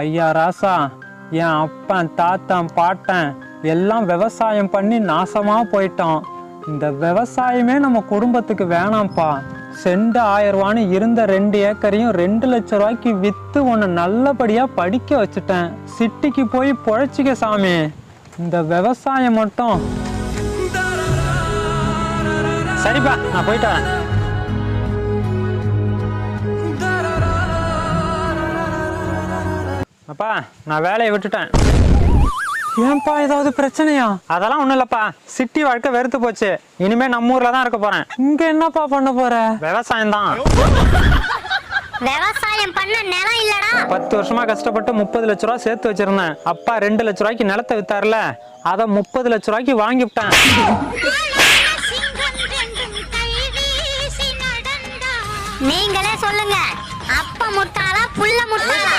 ஐயா ராசா, என் அப்பன் தாத்தன் பாட்டன் எல்லாம் விவசாயம் பண்ணி நாசமா போயிட்டோம். இந்த விவசாயமே நம்ம குடும்பத்துக்கு வேணாம்ப்பா. செண்டு 1000 ரூபான்னு இருந்த 2 ஏக்கரையும் 2 லட்சம் ரூபாய்க்கு வித்து உன்னை நல்லபடியா படிக்க வச்சுட்டேன். சிட்டிக்கு போய் பொழைச்சிக்க சாமி. இந்த விவசாயம் மட்டும் சரிப்பா, நான் போயிட்டு வரேன். அப்பா, நான் வேலையை விட்டுட்டேன். ஏன்பா, ஏதாவது பிரச்சனையா? அதெல்லாம் ஒண்ணும் இல்லப்பா. சிட்டி வாழ்க்கை வெறுத்து போச்சு. இனிமே நம்ம ஊர்ல தான் இருக்க போறேன். இங்க என்னப்பா பண்ண போற? விவசாயம் தான். விவசாயம் பண்ண நிலம் இல்லடா. 10 வருஷமா கஷ்டப்பட்டு 30 லட்ச ரூபாய் சேர்த்து வச்சிருந்தேன். அப்பா 2 லட்ச ரூபாய்க்கு நிலத்தை வித்தாருல, அதை 30 லட்ச ரூபாய்க்கு வாங்கிவிட்டேன். நீங்களே சொல்லுங்க, அப்ப முட்டாளா புள்ள முட்டாளா?